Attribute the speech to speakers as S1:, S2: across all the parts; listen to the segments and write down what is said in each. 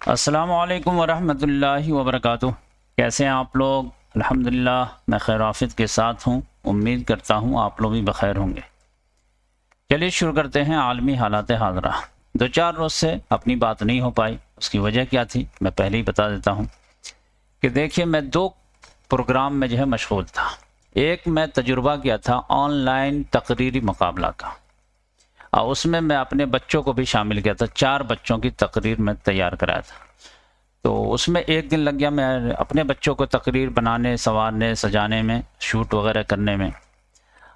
S1: अस्सलामुअलैकुम वरहमतुल्लाहि वबरकातुह। कैसे हैं आप लोग? अल्हम्दुलिल्लाह मैं खैर आफियत के साथ हूँ। उम्मीद करता हूँ आप लोग भी बखैर होंगे। चलिए शुरू करते हैं। आलमी हालात हाज़िरा। 2-4 रोज़ से अपनी बात नहीं हो पाई। उसकी वजह क्या थी मैं पहले ही बता देता हूँ कि देखिए, मैं 2 प्रोग्राम में जो है मशगूल था। एक मैं तजुर्बा किया था ऑनलाइन तकरीरी मुकाबला का, और उसमें मैं अपने बच्चों को भी शामिल किया था। 4 बच्चों की तकरीर मैं तैयार कराया था। तो उसमें 1 दिन लग गया मैं अपने बच्चों को तकरीर बनाने, संवारने, सजाने में, शूट वगैरह करने में।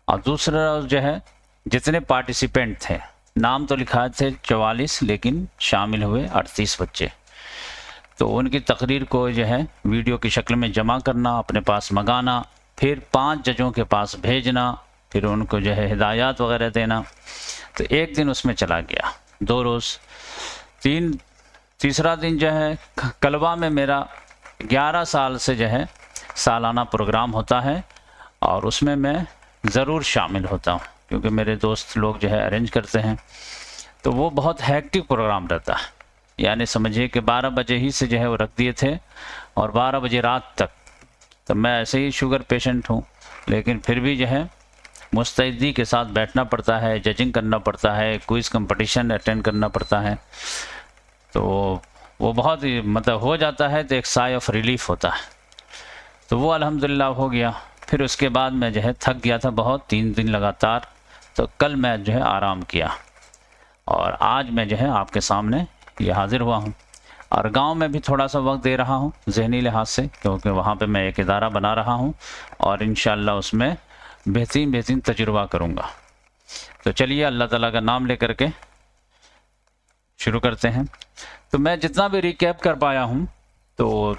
S1: और दूसरा जो है जितने पार्टिसिपेंट थे, नाम तो लिखा थे 44, लेकिन शामिल हुए 38 बच्चे। तो उनकी तकरीर को जो है वीडियो की शक्ल में जमा करना, अपने पास मंगाना, फिर 5 जजों के पास भेजना, फिर उनको जो है हिदायत वगैरह देना। तो 1 दिन उसमें चला गया। 2 रोज़, तीसरा दिन जो है कलवा में मेरा 11 साल से जो है सालाना प्रोग्राम होता है, और उसमें मैं ज़रूर शामिल होता हूँ क्योंकि मेरे दोस्त लोग जो है अरेंज करते हैं। तो वो बहुत हैक्टिक प्रोग्राम रहता है, यानी समझिए कि 12 बजे ही से जो है वो रख दिए थे और 12 बजे रात तक। तो मैं ऐसे ही शुगर पेशेंट हूँ, लेकिन फिर भी जो है मुस्तैदी के साथ बैठना पड़ता है, जजिंग करना पड़ता है, क्विज़ कंपटीशन अटेंड करना पड़ता है। तो वो बहुत ही मतलब हो जाता है तो एक साय ऑफ रिलीफ होता है। तो वो अल्हम्दुलिल्लाह हो गया। फिर उसके बाद मैं जो है थक गया था बहुत, 3 दिन लगातार। तो कल मैं जो है आराम किया और आज मैं जो है आपके सामने ये हाज़िर हुआ हूँ। और गांव में भी थोड़ा सा वक्त दे रहा हूँ ज़हनी लिहाज से, क्योंकि वहाँ पे मैं एक इदारा बना रहा हूँ और इंशाअल्लाह उसमें बेहतरीन तजुर्बा करूँगा। तो चलिए अल्लाह ताला का नाम लेकर के शुरू करते हैं। तो मैं जितना भी रिकैप कर पाया हूँ, तो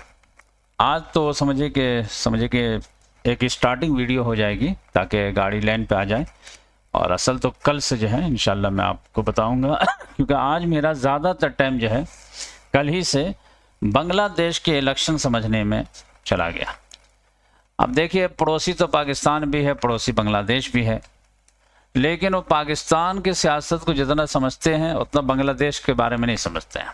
S1: आज तो समझिए कि एक स्टार्टिंग वीडियो हो जाएगी ताकि गाड़ी लाइन पे आ जाए, और असल तो कल से जो है इंशाल्लाह मैं आपको बताऊंगा क्योंकि आज मेरा ज़्यादातर टाइम जो है कल ही से बांग्लादेश के इलेक्शन समझने में चला गया। अब देखिए, पड़ोसी तो पाकिस्तान भी है, पड़ोसी बांग्लादेश भी है, लेकिन वो पाकिस्तान की सियासत को जितना समझते हैं उतना बांग्लादेश के बारे में नहीं समझते हैं।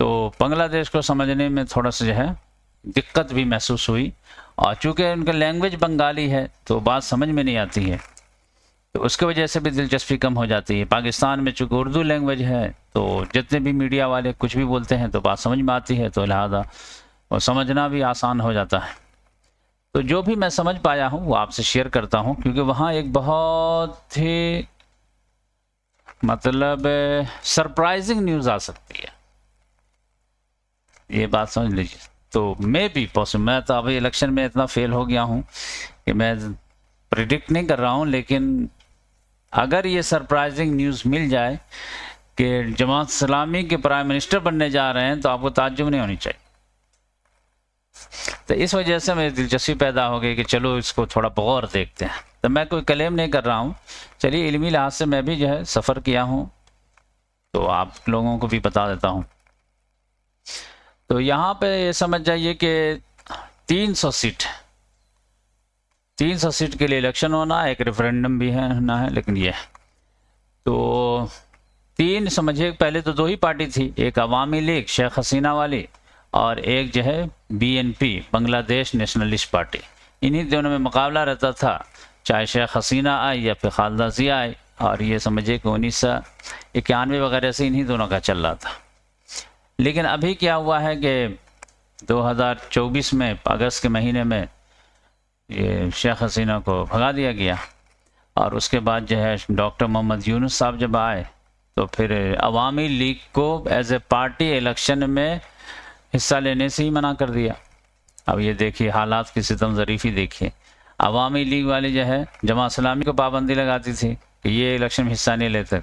S1: तो बांग्लादेश को समझने में थोड़ा सा जो है दिक्कत भी महसूस हुई, और चूँकि उनका लैंग्वेज बंगाली है तो बात समझ में नहीं आती है, तो उसकी वजह से भी दिलचस्पी कम हो जाती है। पाकिस्तान में चूँकि उर्दू लैंग्वेज है तो जितने भी मीडिया वाले कुछ भी बोलते हैं तो बात समझ में आती है, तो लिहाजा और समझना भी आसान हो जाता है। तो जो भी मैं समझ पाया हूँ वो आपसे शेयर करता हूँ, क्योंकि वहाँ एक बहुत ही मतलब सरप्राइजिंग न्यूज़ आ सकती है, ये बात समझ लीजिए। तो मैं भी मैं तो अभी इलेक्शन में इतना फेल हो गया हूँ कि मैं प्रिडिक्ट नहीं कर रहा हूँ, लेकिन अगर ये सरप्राइजिंग न्यूज़ मिल जाए कि जमात इस्लामी के प्राइम मिनिस्टर बनने जा रहे हैं तो आपको ताज्जुब नहीं होनी चाहिए। तो इस वजह से मेरी दिलचस्पी पैदा हो गई कि चलो इसको थोड़ा गौर देखते हैं। तो मैं कोई क्लेम नहीं कर रहा हूँ, चलिए इल्मी लिहाज से मैं भी जो है सफ़र किया हूँ तो आप लोगों को भी बता देता हूँ। तो यहाँ पे ये समझ जाइए कि 300 सीट के लिए इलेक्शन होना है, एक रेफरेंडम भी है होना है, लेकिन ये तो 3 समझिए, पहले तो 2 ही पार्टी थी, एक अवामी लीग शेख हसीना वाली और एक जो है BNP बांग्लादेश नेशनलिस्ट पार्टी। इन्हीं दोनों में मुकाबला रहता था, चाहे शेख हसीना आए या फिर खालिदा जिया आए, और ये समझिए कि 1991 वगैरह से इन्हीं दोनों का चल रहा था। लेकिन अभी क्या हुआ है कि 2024 में अगस्त के महीने में ये शेख हसीना को भगा दिया गया, और उसके बाद जो है डॉक्टर मोहम्मद यूनुस साहब जब आए तो फिर अवामी लीग को एज ए पार्टी इलेक्शन में हिस्सा लेने से ही मना कर दिया। अब ये देखिए हालात की सितम ज़रीफ़ी देखिए। अवामी लीग वाली जो है जमात इस्लामी को पाबंदी लगाती थी कि ये इलेक्शन में हिस्सा नहीं लेते,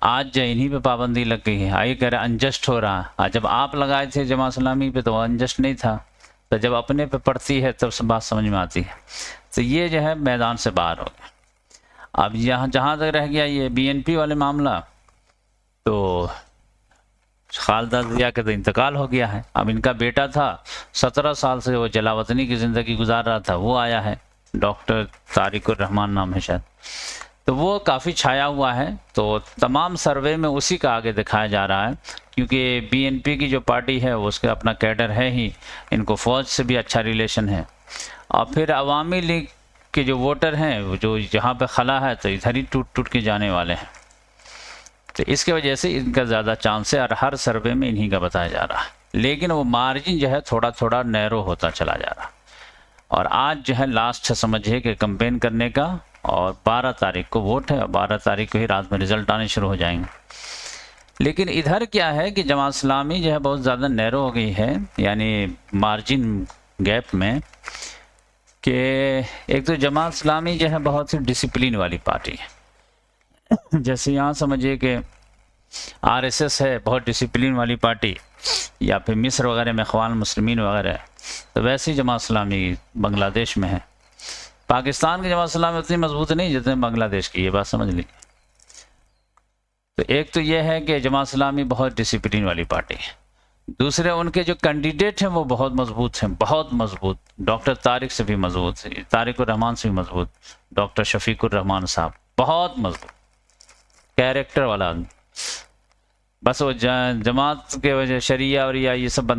S1: आज जो इन्हीं पे पाबंदी लग गई है। आइए कह रहे अनजस्ट हो रहा है। आज जब आप लगाए थे जमात इस्लामी पे तो अनजस्ट नहीं था, तो जब अपने पे पड़ती है तब से बात समझ में आती है। तो ये जो है मैदान से बाहर हो गया। अब यहाँ जहाँ तक रह गया ये BNP वाले मामला, तो खालिदा जिया का तो इंतकाल हो गया है। अब इनका बेटा था, 17 साल से वो जलावतनी की ज़िंदगी गुजार रहा था, वो आया है, डॉक्टर तारिकुर रहमान नाम है शायद। तो वो काफ़ी छाया हुआ है। तो तमाम सर्वे में उसी का आगे दिखाया जा रहा है, क्योंकि बीएनपी की जो पार्टी है वो उसका अपना कैडर है ही, इनको फ़ौज से भी अच्छा रिलेशन है। और फिर अवामी लीग के जो वोटर हैं वो जो जहाँ पे खला है तो इधर ही टूट टूट के जाने वाले हैं। तो इसके वजह से इनका ज़्यादा चांस है और हर सर्वे में इन्हीं का बताया जा रहा है, लेकिन वो मार्जिन जो है थोड़ा थोड़ा नैरो होता चला जा रहा। और आज जो है लास्ट है समझिए कि कंपेन करने का, और 12 तारीख को वोट है और 12 तारीख को ही रात में रिजल्ट आने शुरू हो जाएंगे। लेकिन इधर क्या है कि जमात इस्लामी जो है बहुत ज़्यादा नैरो हो गई है, यानी मार्जिन गैप में, कि एक तो जमात इस्लामी जो है बहुत ही डिसिप्लिन वाली पार्टी है। जैसे यहाँ समझिए कि आरएसएस है बहुत डिसिप्लिन वाली पार्टी, या फिर मिस्र वगैरह में इख्वान मुस्लिमीन वगैरह, तो वैसे ही जमात इस्लामी बांग्लादेश में है। पाकिस्तान की जमात इस्लामी उतनी मजबूत नहीं जितने बांग्लादेश की, ये बात समझ ली। तो एक तो ये है कि जमात इस्लामी बहुत डिसिप्लिन वाली पार्टी है। दूसरे उनके जो कैंडिडेट हैं वो बहुत मजबूत हैं, बहुत मजबूत, डॉक्टर तारिक से भी मजबूत, तारिकुर रहमान से भी मजबूत, डॉक्टर शफीकुर रहमान साहब बहुत मजबूत कैरेक्टर वाला आदमी। बस वो जमात के वजह शरिया और या ये सब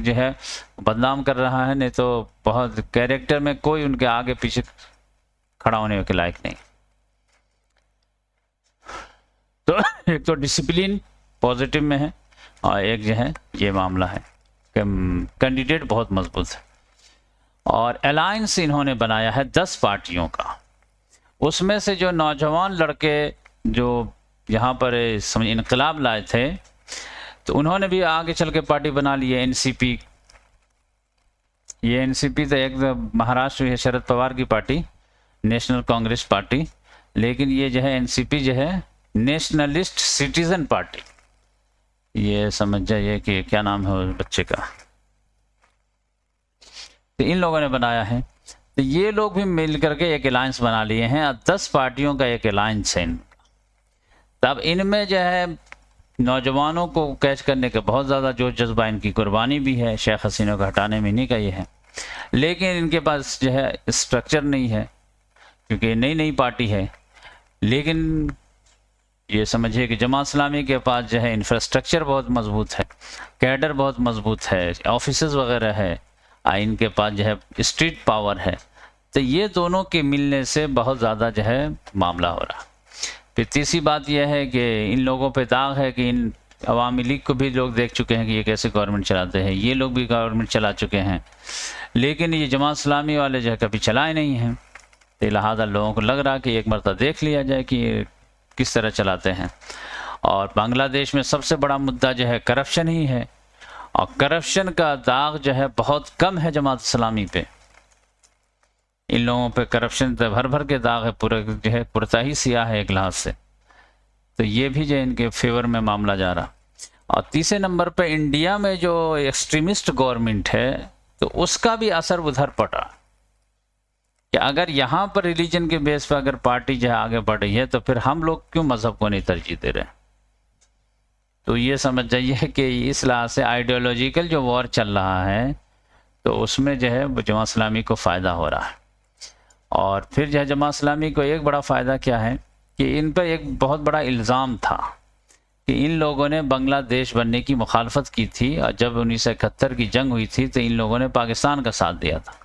S1: जो है बदनाम कर रहा है, नहीं तो बहुत कैरेक्टर में कोई उनके आगे पीछे खड़ा होने के लायक नहीं। तो एक तो डिसिप्लिन पॉजिटिव में है, और एक जो है ये मामला है कि कैंडिडेट बहुत मजबूत है। और अलायंस इन्होंने बनाया है 10 पार्टियों का, उसमें से जो नौजवान लड़के जो यहाँ पर समझ इनकलाब लाए थे, तो उन्होंने भी आगे चल के पार्टी बना ली है एनसीपी। ये एनसीपी तो एक महाराष्ट्र है शरद पवार की पार्टी, नेशनल कांग्रेस पार्टी, लेकिन ये जो है एनसीपी जो है नेशनलिस्ट सिटीजन पार्टी। ये समझ जाइए कि क्या नाम है उस बच्चे का, तो इन लोगों ने बनाया है। तो ये लोग भी मिल करके एक अलायंस बना लिए हैं, और 10 पार्टियों का एक अलायंस है इनका। तब इनमें जो है नौजवानों को कैच करने का बहुत ज़्यादा जोश जज्बा, इनकी कुर्बानी भी है, शेख हसीना को हटाने में इन्हीं का ये है। लेकिन इनके पास जो है स्ट्रक्चर नहीं है, क्योंकि नई नई पार्टी है। लेकिन ये समझिए कि जमात इस्लामी के पास जो है इंफ्रास्ट्रक्चर बहुत मजबूत है, कैडर बहुत मजबूत है, ऑफिसेज वगैरह है, इनके पास जो है स्ट्रीट पावर है। तो ये दोनों के मिलने से बहुत ज़्यादा जो है मामला हो रहा। फिर तीसरी बात यह है कि इन लोगों पे दाग है कि इन अवामी लीग को भी लोग देख चुके हैं कि ये कैसे गवर्नमेंट चलाते हैं, ये लोग भी गवर्नमेंट चला चुके हैं, लेकिन ये जमात इस्लामी वाले जो है कभी चलाए नहीं हैं। तो लिहाजा लोगों को लग रहा कि एक मरतबा देख लिया जाए कि ये किस तरह चलाते हैं। और बांग्लादेश में सबसे बड़ा मुद्दा जो है करप्शन ही है, और करप्शन का दाग जो है बहुत कम है जमात इस्लामी पे। इन लोगों पे करप्शन तो भर भर के दाग है, पूरा जो है पुरता ही सियाह है एक लिहाज से। तो ये भी जो इनके फेवर में मामला जा रहा। और तीसरे नंबर पे इंडिया में जो एक्सट्रीमिस्ट गवर्नमेंट है, तो उसका भी असर उधर पड़ा कि अगर यहाँ पर रिलीजन के बेस पर अगर पार्टी जो है आगे बढ़ रही है, तो फिर हम लोग क्यों मजहब को नहीं तरजीह दे रहे। तो ये समझ जाइए कि इस लिहाज से आइडियोलॉजिकल जो वॉर चल रहा है, तो उसमें जो है जमात इस्लामी को फ़ायदा हो रहा है। और फिर जो है जमात इस्लामी को एक बड़ा फ़ायदा क्या है कि इन पर एक बहुत बड़ा इल्ज़ाम था कि इन लोगों ने बांग्लादेश बनने की मुखालफत की थी, और जब 1971 की जंग हुई थी तो इन लोगों ने पाकिस्तान का साथ दिया था।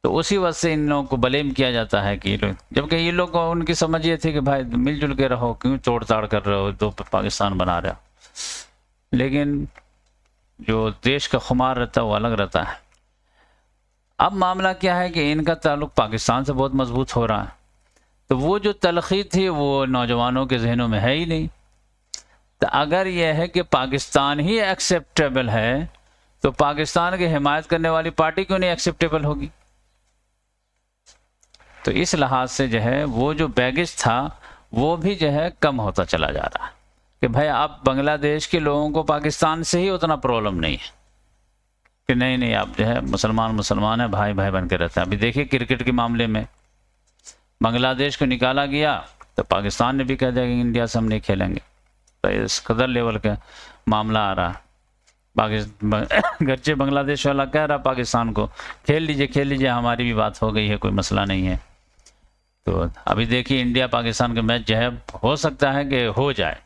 S1: तो उसी वजह से इन लोगों को ब्लेम किया जाता है कि जबकि ये लोग उनकी समझ ये थी कि भाई मिलजुल के रहो, क्यों तोड़ ताड़ कर रहे हो, दो पाकिस्तान बना रहे हो। लेकिन जो देश का खुमार रहता है वो अलग रहता है। अब मामला क्या है कि इनका ताल्लुक पाकिस्तान से बहुत मजबूत हो रहा है, तो वो जो तलखी थी वो नौजवानों के जहनों में है ही नहीं। तो अगर यह है कि पाकिस्तान ही एक्सेप्टेबल है, तो पाकिस्तान की हिमायत करने वाली पार्टी क्यों नहीं एक्सेप्टेबल होगी। तो इस लिहाज से जो है वो जो बैगेज था वो भी जो है कम होता चला जा रहा है कि भाई अब बांग्लादेश के लोगों को पाकिस्तान से ही उतना प्रॉब्लम नहीं है कि नहीं आप जो है मुसलमान है, भाई भाई बन के रहते हैं। अभी देखिए क्रिकेट के मामले में बांग्लादेश को निकाला गया तो पाकिस्तान ने भी कह दिया कि इंडिया से हम नहीं खेलेंगे। तो इस कदर लेवल का मामला आ रहा। गर्चे बांग्लादेश वाला कह रहा पाकिस्तान को खेल लीजिए हमारी भी बात हो गई है, कोई मसला नहीं है। तो अभी देखिए इंडिया पाकिस्तान का मैच जो है हो सकता है कि हो जाए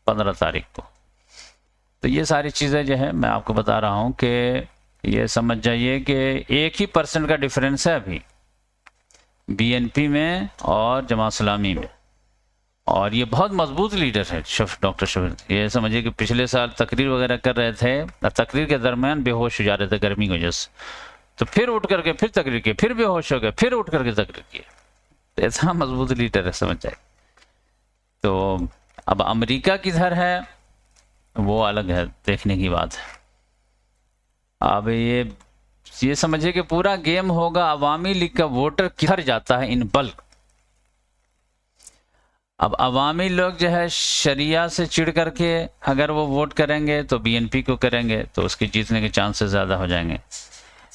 S1: 15 तारीख को। तो ये सारी चीज़ें जो है मैं आपको बता रहा हूँ कि ये समझ जाइए कि 1% का डिफरेंस है अभी बीएनपी में और जमात इस्लामी में, और ये बहुत मजबूत लीडर है डॉक्टर शफीक। ये समझिए कि पिछले साल तकरीर वगैरह कर रहे थे, तकरीर के दरमियान बेहोश हो जा रहे थे गर्मी की वजह से, तो फिर उठ करके फिर तकरीर की, फिर बेहोश हो गए, फिर उठ करके तकरीर की। तो ऐसा मजबूत लीडर है, समझ जाए। तो अब अमेरिका किधर है वो अलग है, देखने की बात है। अब ये समझिए कि पूरा गेम होगा अवामी लीग का वोटर किधर जाता है इन बल्क। अब अवामी लोग जो है शरिया से चिढ़ करके अगर वो वोट करेंगे तो बीएनपी को करेंगे, तो उसके जीतने के चांसेस ज़्यादा हो जाएंगे।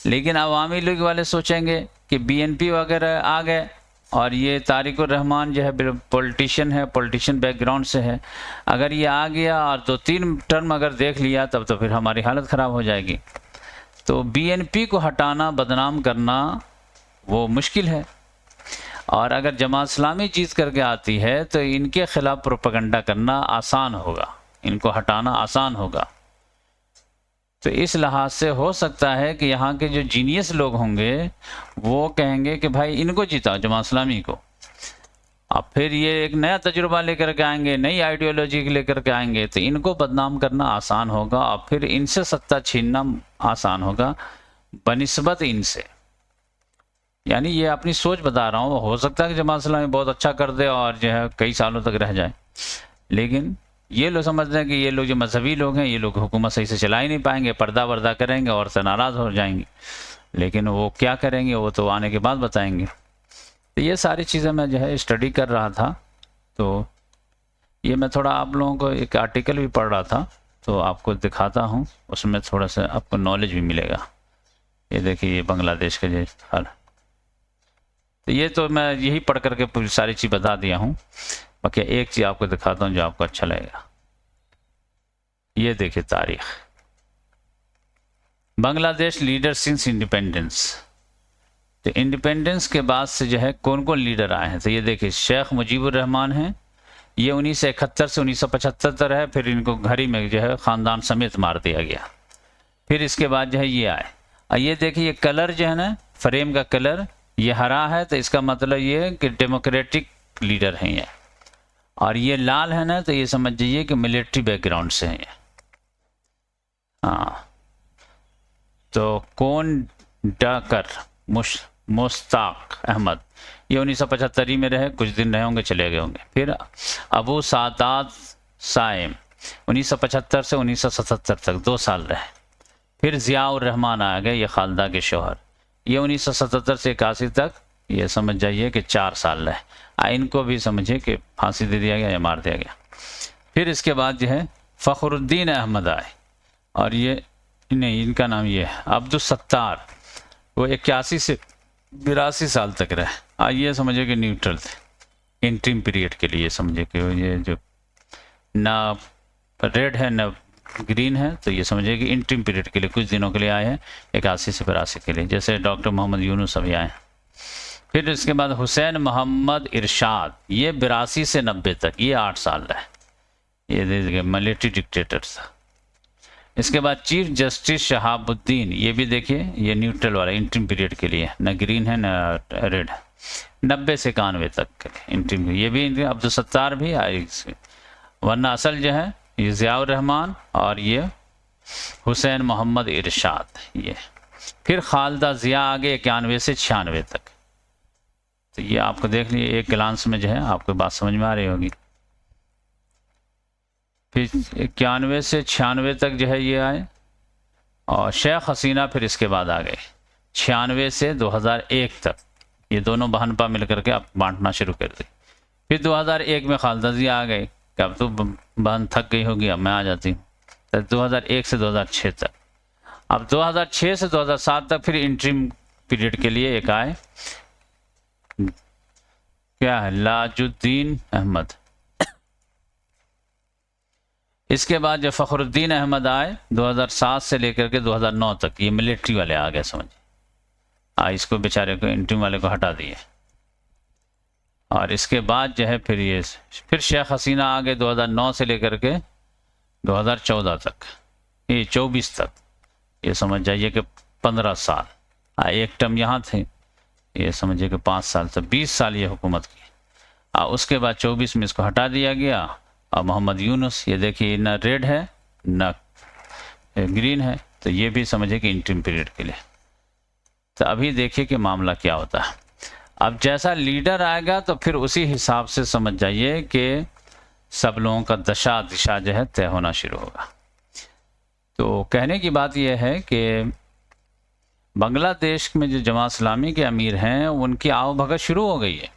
S1: लेकिन अवामी लीग वाले सोचेंगे कि बीएनपी वगैरह आ गए और ये तारिकुर रहमान जो है पॉलिटिशियन है, पॉलिटिशियन बैकग्राउंड से है, अगर ये आ गया और 2-3 टर्म अगर देख लिया तब तो फिर हमारी हालत ख़राब हो जाएगी। तो बीएनपी को हटाना, बदनाम करना वो मुश्किल है। और अगर जमात इस्लामी जीत करके आती है तो इनके खिलाफ प्रोपेगेंडा करना आसान होगा, इनको हटाना आसान होगा। तो इस लिहाज से हो सकता है कि यहाँ के जो जीनियस लोग होंगे वो कहेंगे कि भाई इनको जिताओ, जमात इस्लामी को। अब फिर ये एक नया तजुर्बा लेकर के आएंगे, नई आइडियोलॉजी लेकर के आएंगे, तो इनको बदनाम करना आसान होगा और फिर इनसे सत्ता छीनना आसान होगा बनिस्बत इनसे। यानी ये अपनी सोच बता रहा हूँ, हो सकता है कि जमात इस्लामी बहुत अच्छा कर दे और जो है कई सालों तक रह जाए, लेकिन ये लोग समझते हैं कि ये लोग जो मजहबी लोग हैं ये लोग हुकूमत सही से चला ही नहीं पाएंगे, पर्दा वर्दा करेंगे और से नाराज़ हो जाएंगे। लेकिन वो क्या करेंगे वो तो आने के बाद बताएंगे। तो ये सारी चीज़ें मैं जो है स्टडी कर रहा था, तो ये मैं थोड़ा आप लोगों को एक आर्टिकल भी पढ़ रहा था तो आपको दिखाता हूँ, उसमें थोड़ा सा आपको नॉलेज भी मिलेगा। ये देखिए ये बांग्लादेश का जो हाल, तो ये तो मैं यही पढ़ करके पूरी सारी चीज़ बता दिया हूँ। बाकी एक चीज़ आपको दिखाता हूँ जो आपको अच्छा लगेगा। ये देखिए तारीख, बांग्लादेश लीडर सिंस इंडिपेंडेंस। तो इंडिपेंडेंस के बाद से जो है कौन कौन लीडर आए हैं, तो ये देखिए शेख मुजीबुर रहमान हैं, ये 1971 से 1975 तक है, फिर इनको घर ही में जो है ख़ानदान समेत मार दिया गया। फिर इसके बाद जो है ये आए, और ये देखिए ये कलर जो है ना, फ्रेम का कलर ये हरा है, तो इसका मतलब ये है कि डेमोक्रेटिक लीडर हैं ये। और ये लाल है ना, तो ये समझ जाइए कि मिलिट्री बैकग्राउंड से हैं ये। हाँ, तो कौन डाकर मुश्ताक अहमद, ये 1975 में रहे, कुछ दिन रहे होंगे चले गए होंगे। फिर अबू सादात साइम 1975 से 1977 तक 2 साल रहे। फिर ज़ियाउर रहमान आ गए, ये खालदा के शौहर, ये 1977 से 81 तक, ये समझ जाइए कि 4 साल रहे। इनको भी समझिए कि फांसी दे दिया गया या मार दिया गया। फिर इसके बाद जो है फ़खरुद्दीन अहमद आए, और ये नहीं, इनका नाम ये है अब्दुल सत्तार, वो 81 से 82 साल तक रहे। ये समझिए कि न्यूट्रल थे इंटरिम पीरियड के लिए, समझिए कि ये जो ना रेड है ना ग्रीन है, तो ये समझिए कि इंटरिम पीरियड के लिए कुछ दिनों के लिए आए हैं 81 से 82 के लिए, जैसे डॉक्टर मोहम्मद यूनुस अभी आए। फिर इसके बाद हुसैन मोहम्मद इरशाद, ये 82 से 90 तक, ये 8 साल रहे, ये देखिए मिलिट्री डिक्टेटर था। इसके बाद चीफ जस्टिस शहाबुद्दीन, ये भी देखिए ये न्यूट्रल वाला इंटरिम पीरियड के लिए, न ग्रीन है न रेड है, 90 से 91 तक के इंटरिम। ये भी अब्दुल सत्तार भी आए, वरना असल जो है ये ज़ियाउर रहमान और ये हुसैन मोहम्मद इरशाद। ये फिर खालदा ज़िया आगे 91 से 96 तक। तो ये आपको देख लीजिए एक ग्लांस में जो है आपको बात समझ में आ रही होगी। फिर 91 से 96 तक जो है ये आए, और शेख हसीना फिर इसके बाद आ गए 96 से 2001 तक। ये दोनों बहनपा मिलकर के अब बांटना शुरू कर दी। फिर 2001 में खालदा ज़िया आ गए, अब तो बहन थक गई होगी, अब मैं आ जाती हूँ। तो 2001 से 2006 तक। अब 2006 से 2007 तक फिर इंटरिम पीरियड के लिए एक आए, क्या है, लाजुद्दीन अहमद। इसके बाद जब फ़खरुद्दीन अहमद आए 2007 से लेकर के 2009 तक, ये मिलिट्री वाले आ गए समझिए। इसको बेचारे को इंटरिम वाले को हटा दिए। और इसके बाद जो है फिर शेख हसीना आ गए 2009 से लेकर के 2014 तक, ये 24 तक, ये समझ जाइए कि 15 साल। एक टर्म यहाँ थे, ये समझिए कि 5 साल से 20 साल ये हुकूमत की। उसके बाद 24 में इसको हटा दिया गया। और मोहम्मद यूनुस, ये देखिए न रेड है न ग्रीन है, तो ये भी समझिए कि इंटरिम पीरियड के लिए। तो अभी देखिए कि मामला क्या होता है। अब जैसा लीडर आएगा तो फिर उसी हिसाब से समझ जाइए कि सब लोगों का दशा दिशा जो है तय होना शुरू होगा। तो कहने की बात यह है कि बांग्लादेश में जो जमात इस्लामी के अमीर हैं उनकी आवभगत शुरू हो गई है,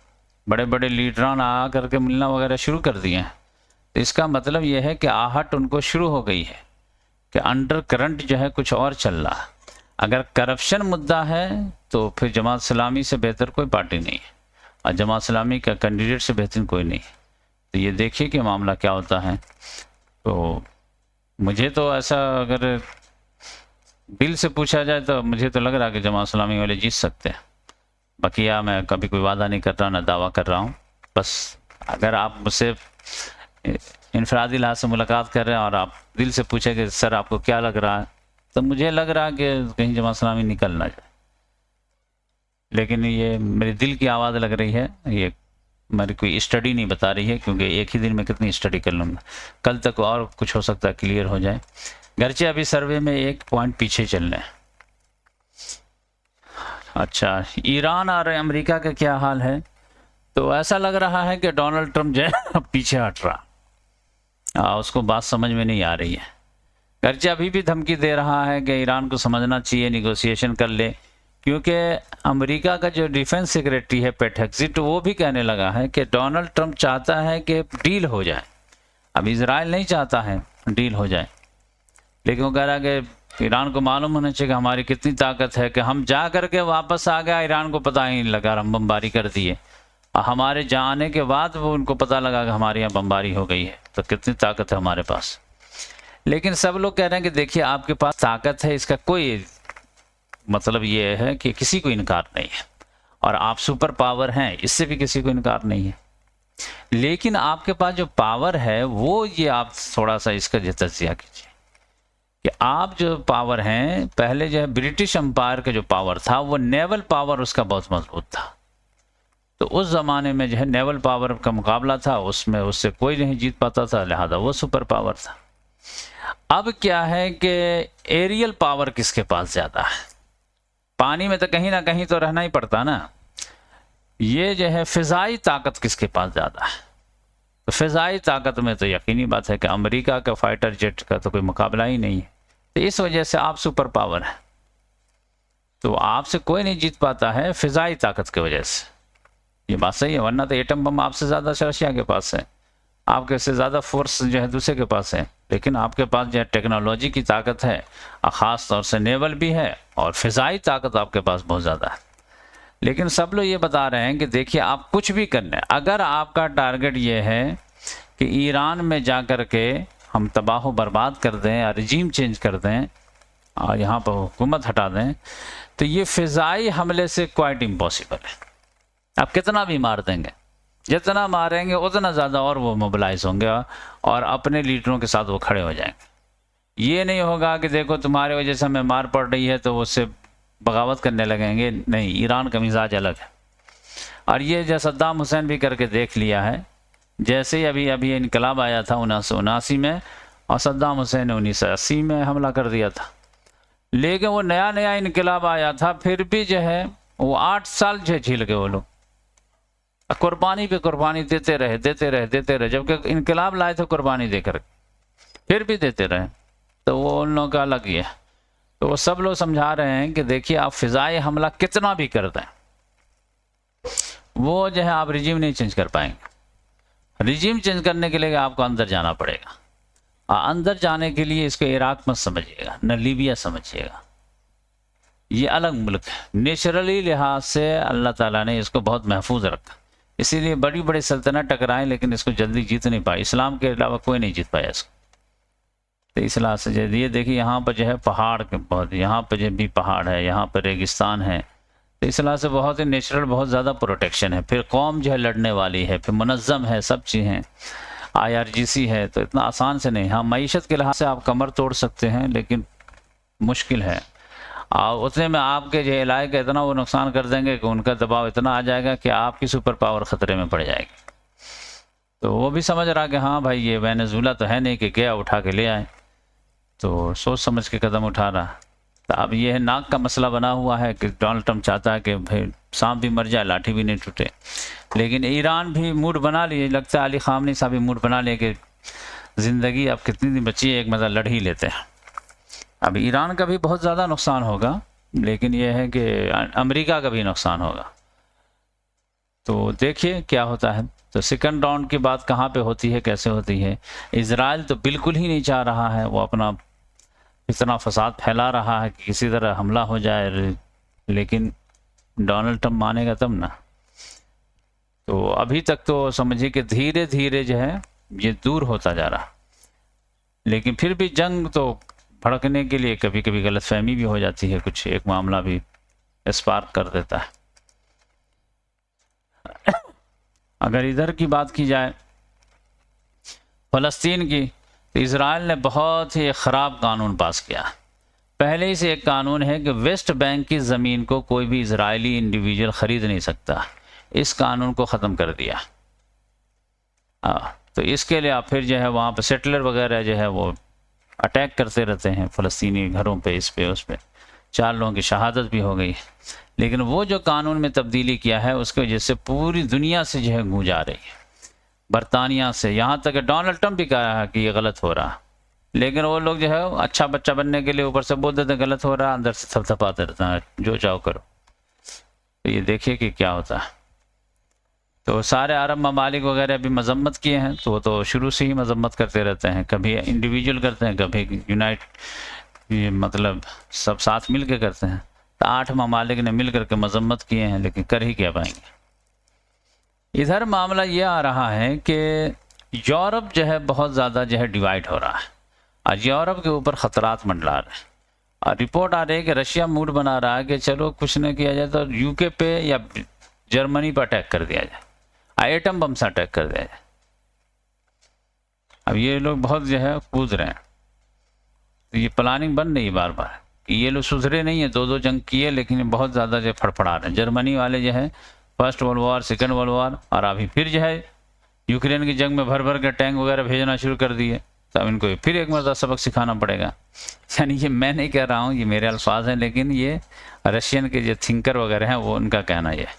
S1: बड़े बड़े लीडरान आ करके मिलना वगैरह शुरू कर दिए हैं। तो इसका मतलब यह है कि आहट उनको शुरू हो गई है कि अंडर करंट जो है कुछ और चल रहा है। अगर करप्शन मुद्दा है तो फिर जमात इस्लामी से बेहतर कोई पार्टी नहीं है, और जमात इस्लामी का कैंडिडेट से बेहतर कोई नहीं। तो ये देखिए कि मामला क्या होता है। तो मुझे तो ऐसा अगर दिल से पूछा जाए तो मुझे तो लग रहा है कि जमात इस्लामी वाले जीत सकते हैं। बाकी मैं कभी कोई वादा नहीं कर रहा, ना दावा कर रहा हूँ। बस अगर आप मुझसे इनफरादी लिहाज से मुलाकात कर रहे हैं और आप दिल से पूछे कि सर आपको क्या लग रहा है, तो मुझे लग रहा है कि कहीं जमात इस्लामी निकल ना जाए। लेकिन ये मेरे दिल की आवाज़ लग रही है, ये मेरी कोई स्टडी नहीं बता रही है, क्योंकि एक ही दिन में कितनी स्टडी कर लूँगा। कल तक और कुछ हो सकता है क्लियर हो जाए। गरचे अभी सर्वे में 1 पॉइंट पीछे चल रहे हैं। अच्छा, ईरान और अमेरिका का क्या हाल है? तो ऐसा लग रहा है कि डोनाल्ड ट्रंप जो है पीछे हट रहा, उसको बात समझ में नहीं आ रही है। गरचे अभी भी धमकी दे रहा है कि ईरान को समझना चाहिए, निगोशिएशन कर ले, क्योंकि अमेरिका का जो डिफेंस सेक्रेटरी है पेट हेग्सेट, वो भी कहने लगा है कि डोनाल्ड ट्रंप चाहता है कि डील हो जाए। अब इजराइल नहीं चाहता है डील हो जाए, लेकिन वो कह रहा है कि ईरान को मालूम होना चाहिए कि हमारी कितनी ताकत है, कि हम जा करके वापस आ गया, ईरान को पता ही नहीं लगा, हम बमबारी कर दिए। और हमारे जाने के बाद वो उनको पता लगा कि हमारे यहाँ बमबारी हो गई है, तो कितनी ताकत है हमारे पास। लेकिन सब लोग कह रहे हैं कि देखिए आपके पास ताकत है, इसका कोई मतलब ये है कि किसी को इनकार नहीं है, और आप सुपर पावर हैं, इससे भी किसी को इनकार नहीं है। लेकिन आपके पास जो पावर है वो ये आप थोड़ा सा इसका तज्जिया कीजिए कि आप जो पावर हैं, पहले जो है ब्रिटिश एम्पायर का जो पावर था वो नेवल पावर उसका बहुत मजबूत था। तो उस ज़माने में जो है नेवल पावर का मुकाबला था, उसमें उससे कोई नहीं जीत पाता था, लिहाजा वो सुपर पावर था। अब क्या है कि एरियल पावर किसके पास ज़्यादा है? पानी में तो कहीं ना कहीं तो रहना ही पड़ता ना। ये जो है फ़िज़ाई ताकत किसके पास ज़्यादा है? तो फ़िज़ाई ताकत में तो यकीनी बात है कि अमेरिका का फाइटर जेट का तो कोई मुकाबला ही नहीं है। तो इस वजह से आप सुपर पावर हैं, तो आपसे कोई नहीं जीत पाता है फ़िज़ाई ताकत की वजह से। ये बात सही है, वरना तो एटम बम आपसे ज़्यादा रशिया के पास है, आपके से ज़्यादा फोर्स जो है दूसरे के पास है। लेकिन आपके पास जो है टेक्नोलॉजी की ताकत है, और ख़ास तौर से नेवल भी है, और फ़िज़ाई ताकत आपके पास बहुत ज़्यादा है। लेकिन सब लोग ये बता रहे हैं कि देखिए आप कुछ भी कर लें, अगर आपका टारगेट ये है कि ईरान में जा कर के हम तबाह बर्बाद कर दें या रिजीम चेंज कर दें और यहाँ पर हुकूमत हटा दें, तो ये फ़िज़ाई हमले से क्वाइट इम्पॉसिबल है। आप कितना भी मार देंगे, जितना मारेंगे उतना ज़्यादा और वो मोबिलाइज होंगे और अपने लीडरों के साथ वो खड़े हो जाएंगे। ये नहीं होगा कि देखो तुम्हारे वजह से हमें मार पड़ रही है तो उससे बगावत करने लगेंगे, नहीं। ईरान का मिजाज अलग है, और ये जो सद्दाम हुसैन भी करके देख लिया है। जैसे ही अभी इनकलाब आया था 1979 में, और सद्दाम हुसैन ने 1980 में हमला कर दिया था। लेकिन वो नया इनकलाब आया था, फिर भी जो है वो 8 साल झेल के वो लोग कुर्बानी पे कुर्बानी देते रहे, जबकि इनकलाब लाए थे कुर्बानी देकर, फिर भी देते रहे। तो वो उन लोगों का अलग ही है। तो वो सब लोग समझा रहे हैं कि देखिए आप फ़िज़ाई हमला कितना भी कर दें, वो जो है आप रिजीम नहीं चेंज कर पाएंगे। रिजीम चेंज करने के लिए आपको अंदर जाना पड़ेगा, और अंदर जाने के लिए इसको इराक मत समझिएगा, न लीबिया समझिएगा। ये अलग मुल्क है, नेचुरली लिहाज से अल्लाह ताला ने इसको बहुत महफूज रखा, इसीलिए बड़ी बड़ी सल्तनत टकराएं, लेकिन इसको जल्दी जीत नहीं पाई। इस्लाम के अलावा कोई नहीं जीत पाया इसको। तो इस लिहाज से ये देखिए यहाँ पर जो है पहाड़ के बहुत, यहाँ पर जो भी पहाड़ है, यहाँ पर रेगिस्तान है, तो इस लिहाज से बहुत ही नेचुरल, बहुत ज़्यादा प्रोटेक्शन है। फिर कौम जो है लड़ने वाली है, फिर मुनज़्ज़म है, सब चीज़ें IRGC है, तो इतना आसान से नहीं। हाँ, मईशत के लिहाज से आप कमर तोड़ सकते हैं, लेकिन मुश्किल है। और उतने में आपके जो इलाके का इतना वो नुकसान कर देंगे कि उनका दबाव इतना आ जाएगा कि आपकी सुपर पावर ख़तरे में पड़ जाएगी। तो वो भी समझ रहा कि हाँ भाई, ये वेनेजुला तो है नहीं कि गया उठा के ले आए, तो सोच समझ के कदम उठा रहा। तो अब ये है, नाक का मसला बना हुआ है कि डोनाल्ड ट्रंप चाहता है कि भाई सांप भी मर जाए, लाठी भी नहीं टूटे। लेकिन ईरान भी मूड बना लिए, लगता है अली ख़ामनी साहब भी मूड बना लिए कि ज़िंदगी अब कितनी दिन बची है, एक मतलब लड़ ही लेते हैं। अब ईरान का भी बहुत ज़्यादा नुकसान होगा, लेकिन यह है कि अमेरिका का भी नुकसान होगा। तो देखिए क्या होता है। तो सेकंड राउंड की बात कहाँ पे होती है, कैसे होती है। इजराइल तो बिल्कुल ही नहीं चाह रहा है, वो अपना इतना फसाद फैला रहा है कि किसी तरह हमला हो जाए, लेकिन डोनाल्ड ट्रंप मानेगा तब ना। तो अभी तक तो समझिए कि धीरे धीरे जो है ये दूर होता जा रहा, लेकिन फिर भी जंग तो भड़कने के लिए कभी कभी गलतफहमी भी हो जाती है, कुछ एक मामला भी स्पार्क कर देता है। अगर इधर की बात की जाए फ़लस्तीन की, तो इजराइल ने बहुत ही ख़राब कानून पास किया। पहले ही से एक कानून है कि वेस्ट बैंक की ज़मीन को कोई भी इजरायली इंडिविजुअल ख़रीद नहीं सकता। इस कानून को ख़त्म कर दिया। तो इसके लिए आप फिर जो है वहाँ पर सेटलर वगैरह जो है वो अटैक करते रहते हैं फ़लस्तीनी घरों पे, इस पे उस पे। 4 लोगों की शहादत भी हो गई। लेकिन वो जो कानून में तब्दीली किया है उसकी वजह से पूरी दुनिया से जो है गूंज आ रही है, बरतानिया से, यहाँ तक कि डोनाल्ड ट्रंप भी कहा है कि ये गलत हो रहा, लेकिन वो लोग जो है अच्छा बच्चा बनने के लिए ऊपर से बोल देते गलत हो रहा, अंदर से थपथपाते रहता है जो चाहो करो। तो ये देखिए कि क्या होता है। तो सारे अरब ममालिक वगैरह भी मजम्मत किए हैं, तो वो तो शुरू से ही मजम्मत करते रहते हैं, कभी इंडिविजुअल करते हैं, कभी यूनाइट, मतलब सब साथ मिल के करते हैं। तो 8 ममालिक ने मिल करके मजम्मत किए हैं, लेकिन कर ही क्या पाएंगे। इधर मामला ये आ रहा है कि यूरोप जो है बहुत ज़्यादा जो है डिवाइड हो रहा है, और यूरोप के ऊपर ख़तरात मंडरा रहे हैं। और रिपोर्ट आ रही है कि रशिया मूड बना रहा है कि चलो कुछ न किया जाए तो यूके पे या जर्मनी पर अटैक कर दिया जाए, एटम बम से अटैक कर दिया जाए। अब ये लोग बहुत जो है कूद रहे हैं, तो ये प्लानिंग बन रही है बार बार कि ये लोग सुधरे नहीं है, 2 जंग किए, लेकिन बहुत ज़्यादा जो फड़फड़ा रहे हैं। जर्मनी वाले जो है first world war, second world war, और अभी फिर जो है यूक्रेन की जंग में भर भर के टैंक वगैरह भेजना शुरू कर दिए। तो अब इनको फिर एक मरतबा सबक सिखाना पड़ेगा। यानी ये मैं नहीं कह रहा हूँ, ये मेरे अल्फाज हैं, लेकिन ये रशियन के जो थिंकर वगैरह हैं वो उनका कहना ये है,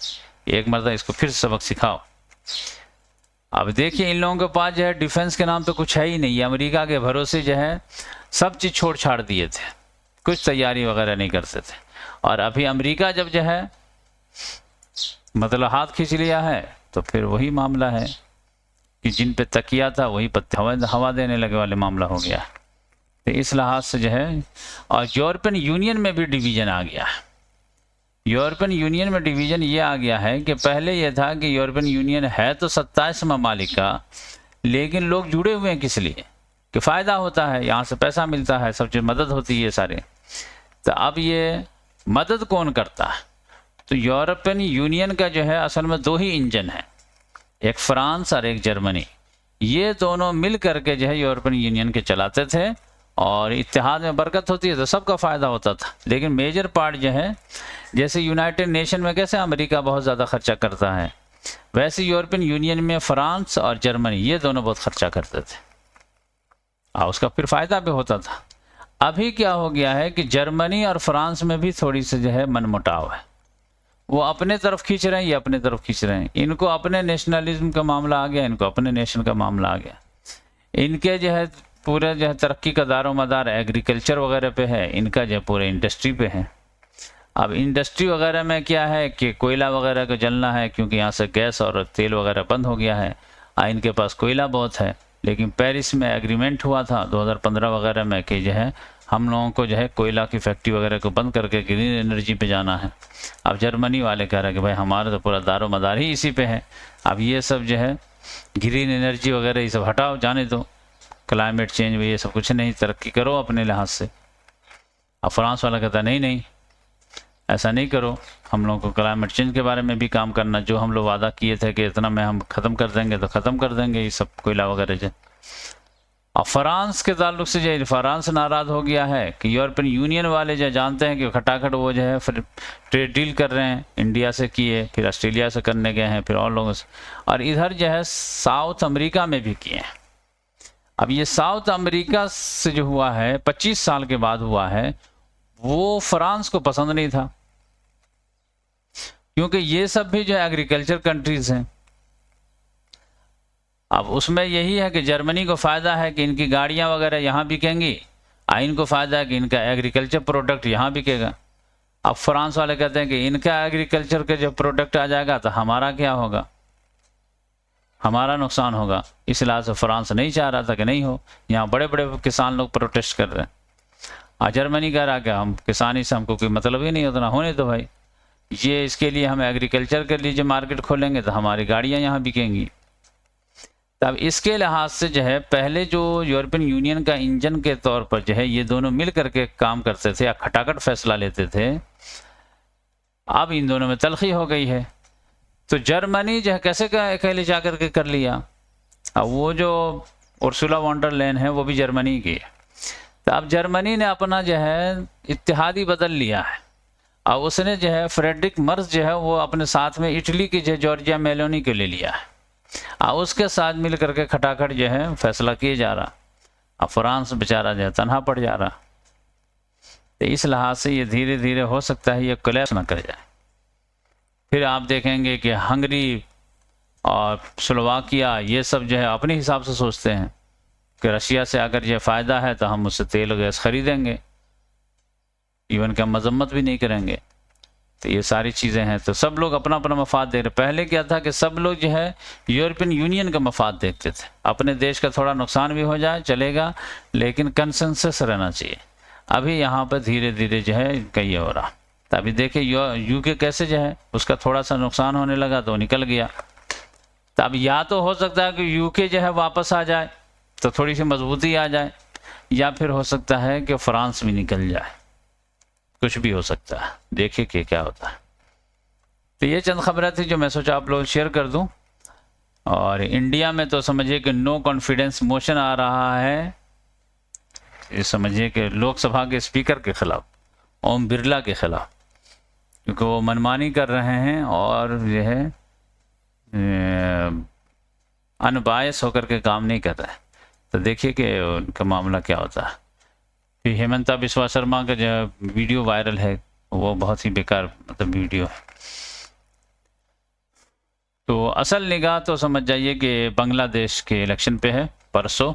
S1: एक मरतबा इसको फिर सबक सिखाओ। अब देखिए इन लोगों के पास जो है डिफेंस के नाम पे कुछ है ही नहीं। अमेरिका के भरोसे जो है सब चीज़ छोड़ छाड़ दिए थे, कुछ तैयारी वगैरह नहीं करते थे। और अभी अमेरिका जब जो है मतलब हाथ खींच लिया है, तो फिर वही मामला है कि जिन पे तकिया था वही पत्ते हवा देने लगे वाले मामला हो गया। तो इस लिहाज से जो है, और यूरोपियन यूनियन में भी डिवीज़न आ गया है। यूरोपियन यूनियन में डिवीज़न ये आ गया है कि पहले ये था कि यूरोपियन यूनियन है तो 27 ममालिक का, लेकिन लोग जुड़े हुए हैं किस लिए, कि फ़ायदा होता है, यहाँ से पैसा मिलता है, सब चीज़ मदद होती है सारे। तो अब ये मदद कौन करता है, तो यूरोपियन यूनियन का जो है असल में 2 ही इंजन है, एक फ्रांस और एक जर्मनी। ये दोनों मिल करके जो है यूरोपियन यूनियन के चलाते थे, और इत्तेहाद में बरकत होती है तो सबका फ़ायदा होता था। लेकिन मेजर पार्ट जो है, जैसे यूनाइटेड नेशन में कैसे अमेरिका बहुत ज़्यादा खर्चा करता है, वैसे यूरोपियन यूनियन में फ्रांस और जर्मनी ये दोनों बहुत खर्चा करते थे, और उसका फिर फ़ायदा भी होता था। अभी क्या हो गया है कि जर्मनी और फ्रांस में भी थोड़ी सी जो है मनमुटाव है, वो अपने तरफ खींच रहे हैं, ये अपने तरफ खींच रहे हैं। इनको अपने नेशनलिज्म का मामला आ गया, इनको अपने नेशन का मामला आ गया। इनके जो है पूरे जो है तरक्की का दारोमदार एग्रीकल्चर वगैरह पे है, इनका जो पूरे इंडस्ट्री पे है। अब इंडस्ट्री वगैरह में क्या है कि कोयला वगैरह को जलना है, क्योंकि यहाँ से गैस और तेल वगैरह बंद हो गया है। इनके पास कोयला बहुत है, लेकिन पेरिस में एग्रीमेंट हुआ था 2015 वगैरह में कि जो है हम लोगों को जो है कोयला की फैक्ट्री वगैरह को बंद करके ग्रीन एनर्जी पे जाना है। अब जर्मनी वाले कह रहे हैं कि भाई हमारा तो पूरा दारोमदार ही इसी पे है, अब ये सब जो है ग्रीन एनर्जी वगैरह ये सब हटाओ, जाने दो, क्लाइमेट चेंज ये सब कुछ नहीं, तरक्की करो अपने लिहाज से। अब फ्रांस वाला कहता नहीं नहीं, ऐसा नहीं करो। हम लोगों को क्लाइमेट चेंज के बारे में भी काम करना, जो हम लोग वादा किए थे कि इतना में हम ख़त्म कर देंगे तो ख़त्म कर देंगे, ये सब कोयला वगैरह जो। और फ्रांस के ताल्लुक से जो फ्रांस नाराज़ हो गया है कि यूरोपियन यूनियन वाले जो जानते हैं कि खटाखट वो जो है फिर ट्रेड डील कर रहे हैं, इंडिया से किए, फिर ऑस्ट्रेलिया से करने गए हैं, फिर और लोगों से, और इधर जो है साउथ अमेरिका में भी किए हैं। अब ये साउथ अमेरिका से जो हुआ है 25 साल के बाद हुआ है, वो फ्रांस को पसंद नहीं था, क्योंकि ये सब भी जो एग्रीकल्चर कंट्रीज हैं। अब उसमें यही है कि जर्मनी को फ़ायदा है कि इनकी गाड़ियां वगैरह यहाँ बिकेंगी, और इनको फ़ायदा है कि इनका एग्रीकल्चर प्रोडक्ट यहाँ बिकेगा। अब फ्रांस वाले कहते हैं कि इनका एग्रीकल्चर का जो प्रोडक्ट आ जाएगा तो हमारा क्या होगा, हमारा नुकसान होगा। इस लिहाज से फ्रांस नहीं चाह रहा था कि नहीं हो, यहाँ बड़े बड़े किसान लोग प्रोटेस्ट कर रहे हैं, और जर्मनी कह रहा कि हम किसानी से हमको कोई मतलब ही नहीं होता, ना होने तो भाई, ये इसके लिए हम एग्रीकल्चर के लिए जो मार्केट खोलेंगे तो हमारी गाड़ियाँ यहाँ बिकेंगी। तब इसके लिहाज से जो है पहले जो यूरोपियन यूनियन का इंजन के तौर पर जो है ये दोनों मिल करके काम करते थे या खटाखट फैसला लेते थे, अब इन दोनों में तलखी हो गई है। तो जर्मनी जो है कैसे अकेले जा करके कर लिया। अब वो जो उर्सुला वॉन डर लेyen है वो भी जर्मनी की है, तो अब जर्मनी ने अपना जो है इत्तेहादी बदल लिया है, और उसने जो है फ्रेडरिक मर्ज जो है वो अपने साथ में इटली की जो जॉर्जिया मेलोनी को ले लिया है, और उसके साथ मिल करके खटाखट जो है फैसला किए जा रहा। अब फ्रांस बेचारा जो है तनहा पड़ जा रहा। तो इस लिहाज से ये धीरे धीरे हो सकता है ये कोलैप्स ना कर जाए। फिर आप देखेंगे कि हंगरी और स्लोवाकिया ये सब जो है अपने हिसाब से सोचते हैं कि रशिया से अगर ये फ़ायदा है तो हम उससे तेल और गैस खरीदेंगे, इवन का मजम्मत भी नहीं करेंगे। तो ये सारी चीज़ें हैं, तो सब लोग अपना अपना मफाद देख रहे। पहले क्या था कि सब लोग जो है यूरोपियन यूनियन का मफाद देखते थे, अपने देश का थोड़ा नुकसान भी हो जाए चलेगा, लेकिन कंसेंसस रहना चाहिए। अभी यहाँ पर धीरे धीरे जो है इनका ये हो रहा। तो अभी देखिए यूके कैसे जो है उसका थोड़ा सा नुकसान होने लगा तो निकल गया। तो अब या तो हो सकता है कि यूके जो है वापस आ जाए तो थोड़ी सी मजबूती आ जाए, या फिर हो सकता है कि फ्रांस भी निकल जाए, कुछ भी हो सकता है, देखिए कि क्या होता है। तो ये चंद खबरें थी जो मैं सोचा आप लोग शेयर कर दूं। और इंडिया में तो समझिए कि नो कॉन्फिडेंस मोशन आ रहा है, ये समझिए कि लोकसभा के स्पीकर के खिलाफ, ओम बिरला के खिलाफ, क्योंकि वो मनमानी कर रहे हैं और जो है अनबायस होकर के काम नहीं कर रहे हैं। तो देखिए कि उनका मामला क्या होता है। फिर हेमंता बिस्वा शर्मा का जो वीडियो वायरल है वो बहुत ही बेकार मतलब वीडियो है। तो असल निगाह तो समझ जाइए कि बांग्लादेश के इलेक्शन पे है परसों,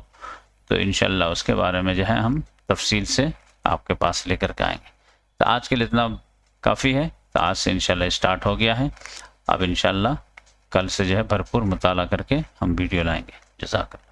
S1: तो इंशाल्लाह उसके बारे में जो है हम तफसील से आपके पास लेकर के आएंगे। तो आज के लिए इतना काफ़ी है। तो आज से इंशाल्लाह स्टार्ट हो गया है, अब इंशाल्लाह कल से जो है भरपूर मुताला करके हम वीडियो लाएंगे। जज़ाकल्लाह।